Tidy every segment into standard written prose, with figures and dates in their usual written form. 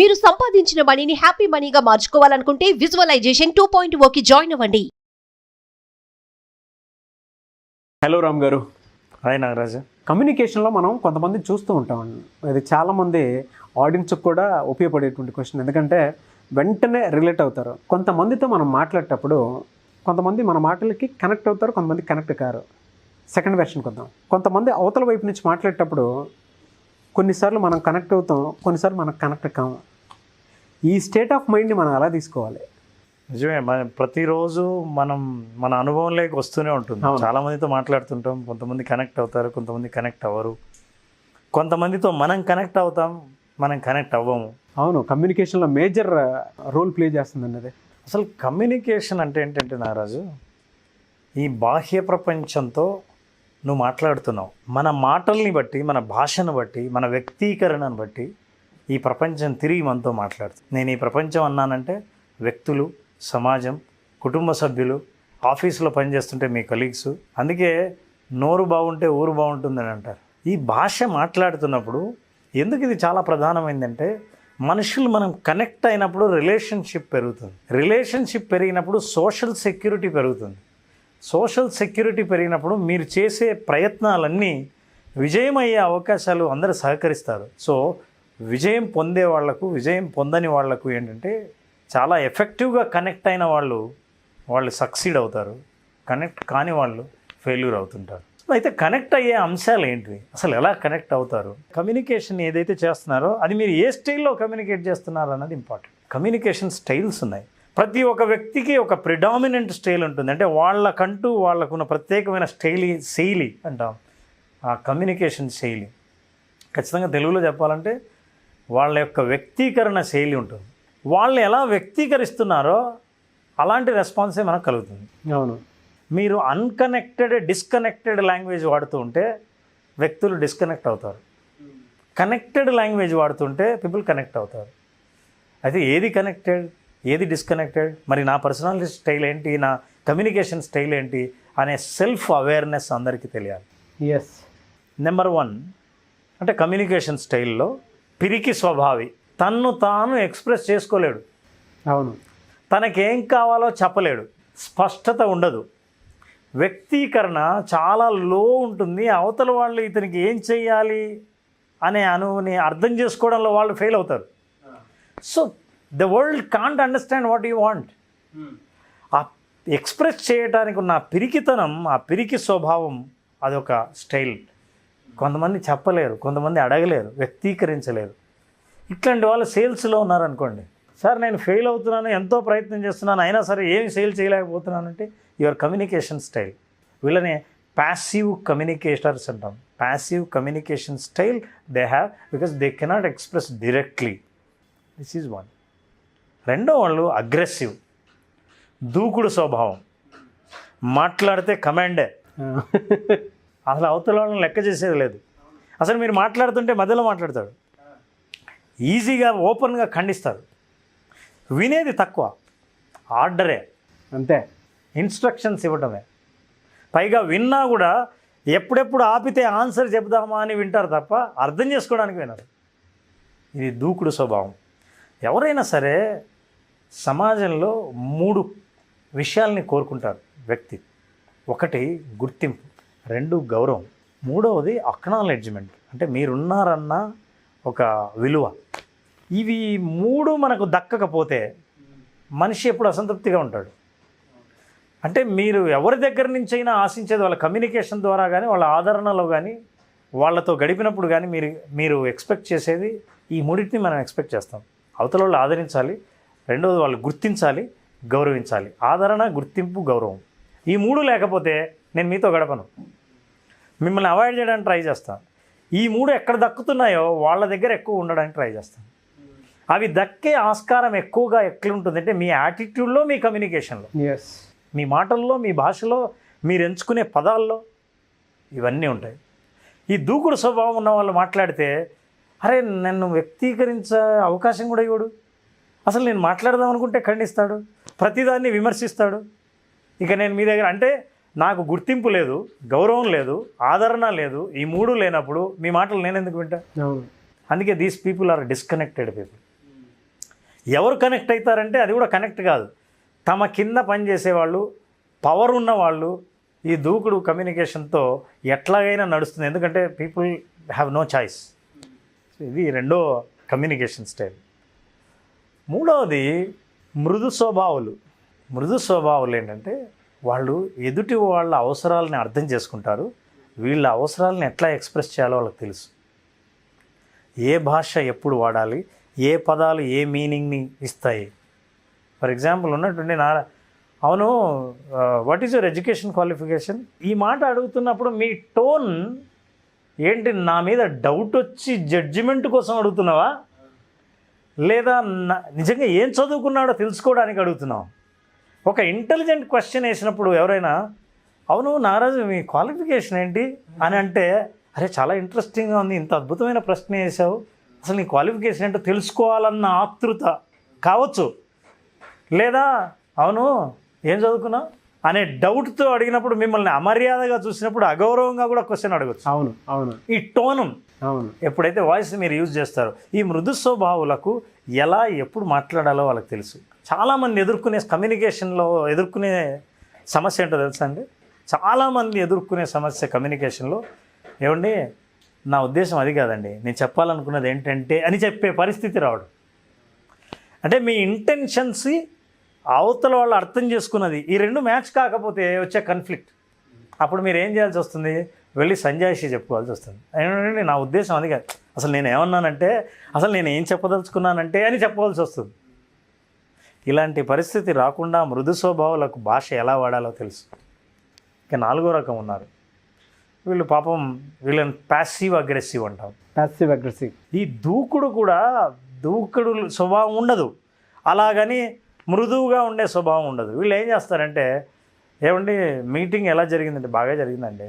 మీరు సంపాదించిన మనీని హ్యాపీ మనీగా మార్చుకోవాలనుకుంటే విజువలైజేషన్ 2.0కి జాయిన్ అవ్వండి. హలో రామ్ గారు. హాయ్ నాగరాజు. కమ్యూనికేషన్లో మనం కొంతమంది చూస్తూ ఉంటామండి. అది చాలామంది ఆడియన్స్కి కూడా ఉపయోగపడేటువంటి క్వశ్చన్, ఎందుకంటే వెంటనే రిలేట్ అవుతారు. కొంతమందితో మనం మాట్లాడేటప్పుడు కొంతమంది మన మాటలకి కనెక్ట్ అవుతారు, కొంతమంది కనెక్ట్ కారు. సెకండ్ వెర్షన్కి వద్దాం. కొంతమంది అవతల వైపు నుంచి మాట్లాడేటప్పుడు కొన్నిసార్లు మనం కనెక్ట్ అవుతాం, కొన్నిసార్లు మనకు కనెక్ట్ కాము. ఈ స్టేట్ ఆఫ్ మైండ్ని మనం ఎలా తీసుకోవాలి? నిజమే, ప్రతిరోజు మన అనుభవంలోకి వస్తూనే ఉంటుంది. చాలామందితో మాట్లాడుతుంటాం, కొంతమంది కనెక్ట్ అవుతారు, కొంతమంది కనెక్ట్ అవ్వరు. కొంతమందితో మనం కనెక్ట్ అవుతాం, మనం కనెక్ట్ అవ్వము. అవును, కమ్యూనికేషన్లో మేజర్ రోల్ ప్లే చేస్తుందండి అది. అసలు కమ్యూనికేషన్ అంటే ఏంటంటే నాగరాజు, ఈ బాహ్య ప్రపంచంతో నువ్వు మాట్లాడుతున్నావు. మన మాటల్ని బట్టి, మన భాషను బట్టి, మన వ్యక్తీకరణను బట్టి ఈ ప్రపంచం తిరిగి మనతో మాట్లాడుతుంది. నేను ఈ ప్రపంచం అన్నానంటే వ్యక్తులు, సమాజం, కుటుంబ సభ్యులు, ఆఫీసులో పనిచేస్తుంటే మీ కలీగ్స్. అందుకే నోరు బాగుంటే ఊరు బాగుంటుందని అంటారు. ఈ భాష మాట్లాడుతున్నప్పుడు ఎందుకు ఇది చాలా ప్రధానమైందంటే, మనుషులు మనం కనెక్ట్ అయినప్పుడు రిలేషన్షిప్ పెరుగుతుంది. రిలేషన్షిప్ పెరిగినప్పుడు సోషల్ సెక్యూరిటీ పెరుగుతుంది. సోషల్ సెక్యూరిటీ పెరిగినప్పుడు మీరు చేసే ప్రయత్నాలన్నీ విజయమయ్యే అవకాశాలు అందరూ సహకరిస్తారు. సో విజయం పొందే వాళ్లకు, విజయం పొందని వాళ్లకు ఏంటంటే, చాలా ఎఫెక్టివ్గా కనెక్ట్ అయిన వాళ్ళు సక్సీడ్ అవుతారు, కనెక్ట్ కాని వాళ్ళు ఫెయిల్యూర్ అవుతుంటారు. అయితే కనెక్ట్ అయ్యే అంశాలు ఏంటివి, అసలు ఎలా కనెక్ట్ అవుతారు, కమ్యూనికేషన్ ఏదైతే చేస్తున్నారో అది మీరు ఏ స్టైల్లో కమ్యూనికేట్ చేస్తున్నారు అన్నది ఇంపార్టెంట్. కమ్యూనికేషన్ స్టైల్స్ ఉన్నాయి. ప్రతి ఒక్క వ్యక్తికి ఒక ప్రిడామినెంట్ స్టైల్ ఉంటుంది. అంటే వాళ్ళకంటూ వాళ్ళకున్న ప్రత్యేకమైన శైలి అంటాం. ఆ కమ్యూనికేషన్ శైలి ఖచ్చితంగా తెలుగులో చెప్పాలంటే వాళ్ళ యొక్క వ్యక్తీకరణ శైలి ఉంటుంది. వాళ్ళు ఎలా వ్యక్తీకరిస్తున్నారో అలాంటి రెస్పాన్సే మనకు కలుగుతుంది. అవును, మీరు డిస్కనెక్టెడ్ లాంగ్వేజ్ వాడుతూ ఉంటే వ్యక్తులు డిస్కనెక్ట్ అవుతారు. కనెక్టెడ్ లాంగ్వేజ్ వాడుతుంటే పీపుల్ కనెక్ట్ అవుతారు. అయితే ఏది కనెక్టెడ్, ఏది డిస్కనెక్టెడ్, మరి నా పర్సనాలిటీ స్టైల్ ఏంటి, నా కమ్యూనికేషన్ స్టైల్ ఏంటి అనే సెల్ఫ్ అవేర్నెస్ అందరికీ తెలియాలి. ఎస్. నెంబర్ 1 అంటే కమ్యూనికేషన్ స్టైల్లో పిరికి స్వభావి, తన్ను తాను ఎక్స్ప్రెస్ చేసుకోలేడు. అవును, తనకేం కావాలో చెప్పలేడు, స్పష్టత ఉండదు, వ్యక్తీకరణ చాలా లో ఉంటుంది. అవతల వాళ్ళు ఇతనికి ఏం చెయ్యాలి అనే అనువుని అర్థం చేసుకోవడంలో వాళ్ళు ఫెయిల్ అవుతారు. So the world can't understand what you want. ఆ ఎక్స్ప్రెస్ చేయడానికి ఉన్న పిరికితనం, ఆ పిరికి స్వభావం అదొక స్టైల్. కొంతమంది చెప్పలేరు, కొంతమంది అడగలేరు, వ్యక్తీకరించలేరు. ఇట్లాంటి వాళ్ళు సేల్స్లో ఉన్నారనుకోండి, సార్ నేను ఫెయిల్ అవుతున్నాను, ఎంతో ప్రయత్నం చేస్తున్నాను, అయినా సరే ఏమి సేల్ చేయలేకపోతున్నానంటే యువర్ కమ్యూనికేషన్ స్టైల్. వీళ్ళని ప్యాసివ్ కమ్యూనికేటర్స్ అంటాం. Passive communication style they have because they cannot express directly. This is one. రెండో వాళ్ళు అగ్రెసివ్, దూకుడు స్వభావం, మాట్లాడితే కమాండే. అసలు అవతల వాళ్ళని లెక్క చేసేది లేదు. అసలు మీరు మాట్లాడుతుంటే మధ్యలో మాట్లాడతాడు, ఈజీగా ఓపెన్గా ఖండిస్తాడు, వినేది తక్కువ, ఆర్డరే అంతే, ఇన్స్ట్రక్షన్స్ ఇవ్వటమే. పైగా విన్నా కూడా ఎప్పుడెప్పుడు ఆపితే ఆన్సర్ చెప్దామా అని వింటారు తప్ప అర్థం చేసుకోవడానికి వినరు. ఇది దూకుడు స్వభావం. ఎవరైనా సరే సమాజంలో 3 విషయాల్ని కోరుకుంటారు వ్యక్తి. 1 గుర్తింపు, 2 గౌరవం, 3వది అక్నాలెడ్జ్మెంట్, అంటే మీరున్నారన్న ఒక విలువ. ఇవి 3 మనకు దక్కకపోతే మనిషి ఎప్పుడు అసంతృప్తిగా ఉంటాడు. అంటే మీరు ఎవరి దగ్గర నుంచి అయినా ఆశించేది వాళ్ళ కమ్యూనికేషన్ ద్వారా కానీ, వాళ్ళ ఆదరణలో కానీ, వాళ్ళతో గడిపినప్పుడు కానీ మీరు ఎక్స్పెక్ట్ చేసేది ఈ 3టిని మనం ఎక్స్పెక్ట్ చేస్తాం. అవతల వాళ్ళు ఆదరించాలి, రెండవది వాళ్ళు గుర్తించాలి, గౌరవించాలి. ఆదరణ, గుర్తింపు, గౌరవం. ఈ 3 లేకపోతే నేను మీతో గడపను, మిమ్మల్ని అవాయిడ్ చేయడానికి ట్రై చేస్తాను. ఈ 3 ఎక్కడ దక్కుతున్నాయో వాళ్ళ దగ్గర ఎక్కువ ఉండడానికి ట్రై చేస్తాను. అవి దక్కే ఆస్కారం ఎక్కువగా ఎట్లుంటుంది అంటే మీ యాటిట్యూడ్లో, మీ కమ్యూనికేషన్లో, మీ మాటల్లో, మీ భాషలో, మీరు ఎంచుకునే పదాల్లో ఇవన్నీ ఉంటాయి. ఈ దూకుడు స్వభావం ఉన్న వాళ్ళు మాట్లాడితే, అరే నన్ను వ్యక్తీకరించే అవకాశం కూడా ఇవ్వడు, అసలు నేను మాట్లాడదాం అనుకుంటే ఖండిస్తాడు, ప్రతిదాన్ని విమర్శిస్తాడు. ఇక నేను మీ దగ్గర అంటే నాకు గుర్తింపు లేదు, గౌరవం లేదు, ఆదరణ లేదు, ఈ 3 లేనప్పుడు మీ మాటలు నేను ఎందుకు వింటా? అందుకే these people are disconnected people. ఎవరు కనెక్ట్ అవుతారంటే అది కూడా కనెక్ట్ కాదు, తమ కింద పనిచేసేవాళ్ళు, పవర్ ఉన్న వాళ్ళు ఈ దూకుడు కమ్యూనికేషన్తో ఎట్లాగైనా నడుస్తుంది. ఎందుకంటే పీపుల్ హ్యావ్ నో చాయిస్. ఇది రెండో కమ్యూనికేషన్ స్టైల్. మూడవది మృదు స్వభావులు. మృదు స్వభావులు ఏంటంటే వాళ్ళు ఎదుటి వాళ్ళ అవసరాలని అర్థం చేసుకుంటారు, వీళ్ళ అవసరాలను ఎట్లా ఎక్స్ప్రెస్ చేయాలో వాళ్ళకి తెలుసు. ఏ భాష ఎప్పుడు వాడాలి, ఏ పదాలు ఏ మీనింగ్ని ఇస్తాయి. ఫర్ ఎగ్జాంపుల్ ఉన్నట్టుండి అవును what is your education qualification, ఈ మాట అడుగుతున్నప్పుడు మీ టోన్ ఏంటి, నా మీద డౌట్ వచ్చి జడ్జిమెంట్ కోసం అడుగుతున్నావా, లేదా నిజంగా ఏం చదువుకున్నాడో తెలుసుకోవడానికి అడుగుతున్నావు. ఒక ఇంటెలిజెంట్ క్వశ్చన్ వేసినప్పుడు ఎవరైనా అవును నారాజు మీ క్వాలిఫికేషన్ ఏంటి అని అంటే, అరే చాలా ఇంట్రెస్టింగ్గా ఉంది, ఇంత అద్భుతమైన ప్రశ్న వేసావు, అసలు నీ క్వాలిఫికేషన్ ఏంటో తెలుసుకోవాలన్న ఆతృత కావచ్చు. లేదా అవును ఏం చదువుకున్నావు అనే డౌట్తో అడిగినప్పుడు మిమ్మల్ని అమర్యాదగా చూసినప్పుడు అగౌరవంగా కూడా క్వశ్చన్ అడగచ్చు. అవును అవును. ఈ టోను అవును, ఎప్పుడైతే వాయిస్ మీరు యూజ్ చేస్తారో, ఈ మృదు స్వభావులకు ఎలా ఎప్పుడు మాట్లాడాలో వాళ్ళకి తెలుసు. చాలామంది ఎదుర్కొనే కమ్యూనికేషన్లో ఎదుర్కొనే సమస్య ఏంటో తెలుసా అండి? చాలామంది ఎదుర్కొనే సమస్య కమ్యూనికేషన్లో, ఏమండి నా ఉద్దేశం అది కాదండి, నేను చెప్పాలనుకున్నది ఏంటంటే అని చెప్పే పరిస్థితి రావడం. అంటే మీ ఇంటెన్షన్స్ అవతల వాళ్ళు అర్థం చేసుకున్నది ఈ రెండు మ్యాచ్ కాకపోతే వచ్చే కన్ఫ్లిక్ట్. అప్పుడు మీరు ఏం చేయాల్సి వస్తుంది, వెళ్ళి సంజాయిషి చెప్పుకోవాల్సి వస్తుంది. ఏంటంటే నా ఉద్దేశం అది కాదు, అసలు నేను ఏమన్నానంటే, అసలు నేను ఏం చెప్పదలుచుకున్నానంటే అని చెప్పవలసి వస్తుంది. ఇలాంటి పరిస్థితి రాకుండా మృదు స్వభావాలకు భాష ఎలా వాడాలో తెలుసు. ఇక నాలుగో రకం ఉన్నారు, వీళ్ళు పాపం వీళ్ళని ప్యాసివ్ అగ్రెసివ్ అంటాం. Passive aggressive. ఈ దూకుడు కూడా దూకుడు స్వభావం ఉండదు, అలాగని మృదువుగా ఉండే స్వభావం ఉండదు. వీళ్ళు ఏం చేస్తారంటే, ఏమండి మీటింగ్ ఎలా జరిగిందంటే, బాగా జరిగిందండి,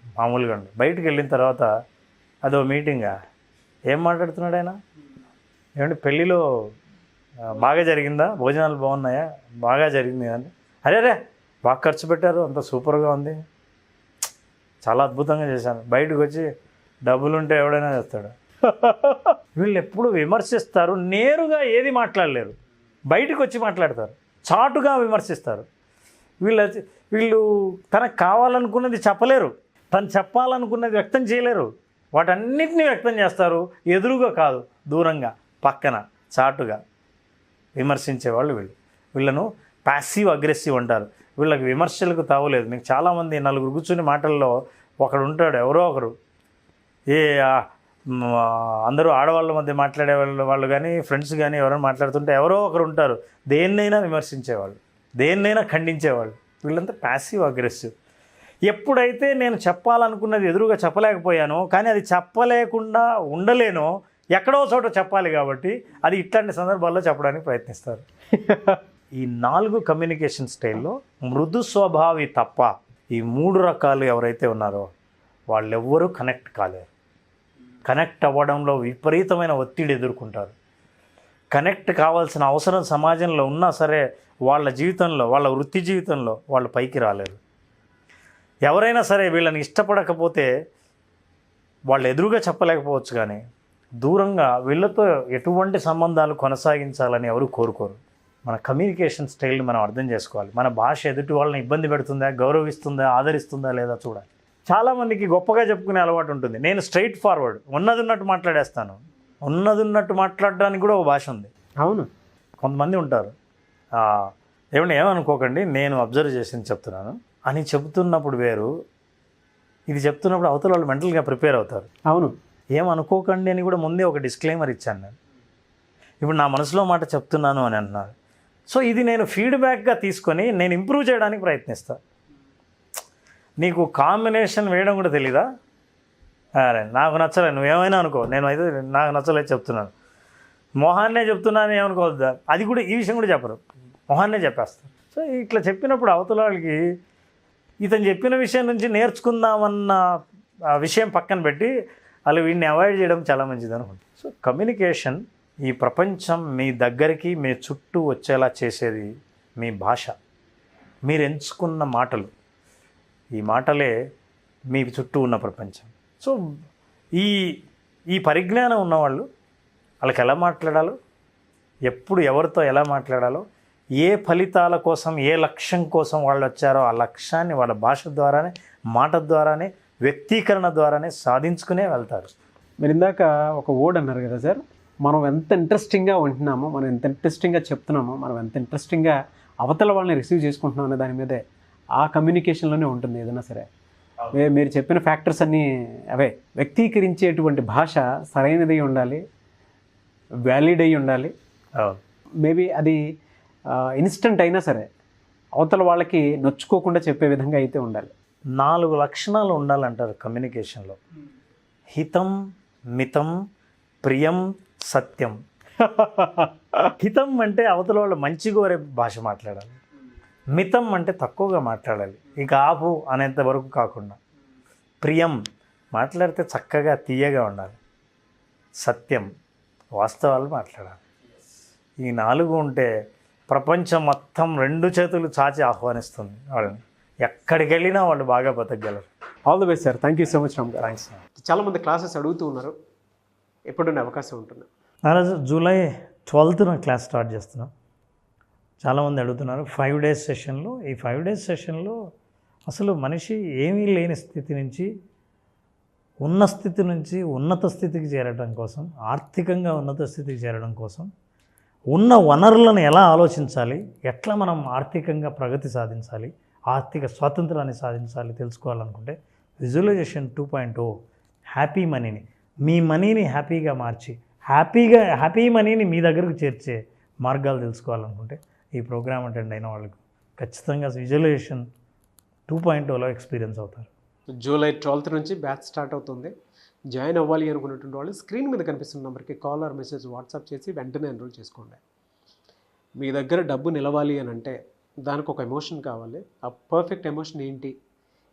మామూలుగా ఉండి బయటికి వెళ్ళిన తర్వాత అదో మీటింగా, ఏం మాట్లాడుతున్నాడు ఆయన, ఏమండి పెళ్ళిలో బాగా జరిగిందా, భోజనాలు బాగున్నాయా, బాగా జరిగింది అని, అరే బాగా ఖర్చు పెట్టారు, అంత సూపర్గా ఉంది, చాలా అద్భుతంగా చేశాను, బయటకు వచ్చి డబ్బులుంటే ఎవడైనా చేస్తాడు. వీళ్ళు ఎప్పుడు విమర్శిస్తారు, నేరుగా ఏది మాట్లాడలేరు, బయటకు వచ్చి మాట్లాడతారు, చాటుగా విమర్శిస్తారు. వీళ్ళు తనకు కావాలనుకున్నది చెప్పలేరు, తను చెప్పాలనుకున్నది వ్యక్తం చేయలేరు, వాటన్నిటిని వ్యక్తం చేస్తారు, ఎదురుగా కాదు దూరంగా పక్కన చాటుగా విమర్శించేవాళ్ళు వీళ్ళను ప్యాసివ్ అగ్రెసివ్ అంటారు. వీళ్ళకి విమర్శలకు తావులేదు. మీకు చాలామంది నలుగురు కూర్చుని మాటల్లో ఒకడు ఉంటాడు, ఎవరో ఒకరు, అందరూ ఆడవాళ్ళ మధ్య మాట్లాడే వాళ్ళు కానీ ఫ్రెండ్స్ కానీ ఎవరైనా మాట్లాడుతుంటే ఎవరో ఒకరు ఉంటారు దేన్నైనా విమర్శించేవాళ్ళు, దేన్నైనా ఖండించేవాళ్ళు. వీళ్ళంతా ప్యాసివ్ అగ్రెసివ్. ఎప్పుడైతే నేను చెప్పాలనుకున్నది ఎదురుగా చెప్పలేకపోయానో, కానీ అది చెప్పలేకుండా ఉండలేనో, ఎక్కడో చోట చెప్పాలి కాబట్టి అది ఇట్లాంటి సందర్భాల్లో చెప్పడానికి ప్రయత్నిస్తారు. ఈ 4 కమ్యూనికేషన్ స్టైల్లో మృదు స్వభావి తప్ప ఈ 3 రకాలు ఎవరైతే ఉన్నారో వాళ్ళెవ్వరూ కనెక్ట్ కాలేరు. కనెక్ట్ అవ్వడంలో విపరీతమైన ఒత్తిడి ఎదుర్కొంటారు. కనెక్ట్ కావాల్సిన అవసరం సమాజంలో ఉన్నా సరే వాళ్ళ జీవితంలో, వాళ్ళ వృత్తి జీవితంలో వాళ్ళు పైకి రాలేరు. ఎవరైనా సరే వీళ్ళని ఇష్టపడకపోతే వాళ్ళు ఎదురుగా చెప్పలేకపోవచ్చు, కానీ దూరంగా వీళ్ళతో ఎటువంటి సంబంధాలు కొనసాగించాలని ఎవరు కోరుకోరు. మన కమ్యూనికేషన్ స్టైల్ని మనం అర్థం చేసుకోవాలి. మన భాష ఎదుటి వాళ్ళని ఇబ్బంది పెడుతుందా, గౌరవిస్తుందా, ఆదరిస్తుందా లేదా చూడాలి. చాలామందికి గొప్పగా చెప్పుకునే అలవాటు ఉంటుంది, నేను స్ట్రైట్ ఫార్వర్డ్, ఉన్నది ఉన్నట్టు మాట్లాడేస్తాను. ఉన్నది ఉన్నట్టు మాట్లాడడానికి కూడా ఒక భాష ఉంది. అవును, కొంతమంది ఉంటారు, ఏమనుకోకండి నేను అబ్జర్వ్ చేసింది చెప్తున్నాను అని చెబుతున్నప్పుడు వేరు, ఇది చెప్తున్నప్పుడు అవతల వాళ్ళు మెంటల్గా ప్రిపేర్ అవుతారు. అవును, ఏమనుకోకండి అని కూడా ముందే ఒక డిస్క్లైమర్ ఇచ్చాను నేను. ఇప్పుడు నా మనసులో మాట చెప్తున్నాను అని అంటున్నారు. సో ఇది నేను ఫీడ్బ్యాక్గా తీసుకొని నేను ఇంప్రూవ్ చేయడానికి ప్రయత్నిస్తాను. నీకు కాంబినేషన్ వేయడం కూడా తెలీదా, అరే నాకు నచ్చలేదు, నువ్వేమైనా అనుకో, నేను అయితే నాకు నచ్చలేదు చెప్తున్నాను, మొహాన్నే చెప్తున్నాను ఏమనుకోవద్దా, అది కూడా ఈ విషయం కూడా చెప్పరు, మొహాన్నే చెప్పేస్తాను. సో ఇట్లా చెప్పినప్పుడు అవతల వాళ్ళకి ఇతను చెప్పిన విషయం నుంచి నేర్చుకుందామన్న విషయం పక్కన పెట్టి వాళ్ళు వీడిని అవాయిడ్ చేయడం చాలా మంచిది అనుకుంటుంది. సో కమ్యూనికేషన్, ఈ ప్రపంచం మీ దగ్గరికి మీ చుట్టూ వచ్చేలా చేసేది మీ భాష, మీరు ఎంచుకున్న మాటలు. ఈ మాటలే మీ చుట్టూ ఉన్న ప్రపంచం. సో ఈ పరిజ్ఞానం ఉన్నవాళ్ళు వాళ్ళకి ఎలా మాట్లాడాలో, ఎప్పుడు ఎవరితో ఎలా మాట్లాడాలో, ఏ ఫలితాల కోసం, ఏ లక్ష్యం కోసం వాళ్ళు వచ్చారో ఆ లక్ష్యాన్ని వాళ్ళ భాష ద్వారానే, మాట ద్వారానే, వ్యక్తీకరణ ద్వారానే సాధించుకునే వెళ్తారు. మీరు ఇందాక ఒక వర్డ్ అన్నారు కదా సార్, మనం ఎంత ఇంట్రెస్టింగ్గా ఉంటున్నామో, మనం ఎంత ఇంట్రెస్టింగ్గా చెప్తున్నామో, మనం ఎంత ఇంట్రెస్టింగ్గా అవతల వాళ్ళని రిసీవ్ చేసుకుంటున్నాం అనే దాని మీదే, ఆ కమ్యూనికేషన్లోనే ఉంటుంది ఏదైనా సరే. మీరు చెప్పిన ఫ్యాక్టర్స్ అన్నీ అవే. వ్యక్తీకరించేటువంటి భాష సరైనది ఉండాలి, వ్యాలిడ్ అయి ఉండాలి. మేబీ అది ఇన్స్టెంట్ అయినా సరే అవతల వాళ్ళకి నొచ్చుకోకుండా చెప్పే విధంగా అయితే ఉండాలి. 4 లక్షణాలు ఉండాలంటారు కమ్యూనికేషన్లో. హితం, మితం, ప్రియం, సత్యం. హితం అంటే అవతల వాళ్ళు మంచి కోరే భాష మాట్లాడాలి. మితం అంటే తక్కువగా మాట్లాడాలి, ఇంకా ఆపు అనేంత వరకు కాకుండా. ప్రియం మాట్లాడితే చక్కగా తీయగా ఉండాలి. సత్యం వాస్తవాలు మాట్లాడాలి. ఈ 4 ఉంటే ప్రపంచం మొత్తం 2 చేతులు చాచి ఆహ్వానిస్తుంది వాళ్ళని. ఎక్కడికి వెళ్ళినా వాళ్ళు బాగా బతకగలరు. All the best sir. Thank you so much Ram garu. Thanks. చాలామంది క్లాసెస్ అడుగుతూ ఉన్నారు, ఎప్పుడున్న అవకాశం ఉంటుంది? నారాజు జూలై 12న క్లాస్ స్టార్ట్ చేస్తున్నాం. చాలామంది అడుగుతున్నారు 5 డేస్ సెషన్లో. ఈ 5 డేస్ సెషన్లో అసలు మనిషి ఏమీ లేని స్థితి నుంచి, ఉన్న స్థితి నుంచి ఉన్నత స్థితికి చేరడం కోసం, ఆర్థికంగా ఉన్నత స్థితికి చేరడం కోసం, ఉన్న వనరులను ఎలా ఆలోచించాలి, ఎట్లా మనం ఆర్థికంగా ప్రగతి సాధించాలి, ఆర్థిక స్వాతంత్రాన్ని సాధించాలి తెలుసుకోవాలనుకుంటే విజువలైజేషన్ 2.0 హ్యాపీ మనీని, మీ మనీని హ్యాపీగా మార్చి హ్యాపీ మనీని మీ దగ్గరకు చేర్చే మార్గాలు తెలుసుకోవాలనుకుంటే ఈ ప్రోగ్రామ్ అటెండ్ అయిన వాళ్ళకు ఖచ్చితంగా విజువలైజేషన్ 2.0లో ఎక్స్పీరియన్స్ అవుతారు. జూలై 12th నుంచి బ్యాచ్ స్టార్ట్ అవుతుంది. జాయిన్ అవ్వాలి అనుకున్నటువంటి వాళ్ళు స్క్రీన్ మీద కనిపిస్తున్న నెంబర్కి కాల్ ఆర్ మెసేజ్ వాట్సాప్ చేసి వెంటనే ఎన్రోల్ చేసుకోండి. మీ దగ్గర డబ్బు నిలవాలి అని అంటే దానికి ఒక ఎమోషన్ కావాలి. ఆ పర్ఫెక్ట్ ఎమోషన్ ఏంటి,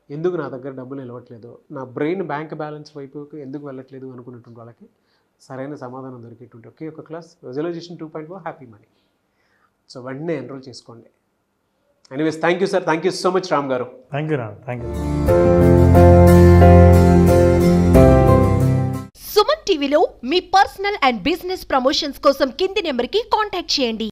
ఎందుకు నా దగ్గర డబ్బులు నిలవట్లేదు, నా బ్రెయిన్ బ్యాంక్ బ్యాలెన్స్ వైపుకి ఎందుకు వెళ్ళట్లేదు అనుకున్నటువంటి వాళ్ళకి సరైన సమాధానం దొరికేటువంటి ఒకే ఒక class visualization 2.0 happy money. So వెంటనే ఎన్రోల్ చేసుకోండి. Anyways thank you sir. Thank you so much Ram garu. Thank you Ram. Thank you. Suman టీవీలో మీ పర్సనల్ అండ్ బిజినెస్ ప్రమోషన్స్ కోసం కింది నెంబర్కి కాంటాక్ట్ చేయండి.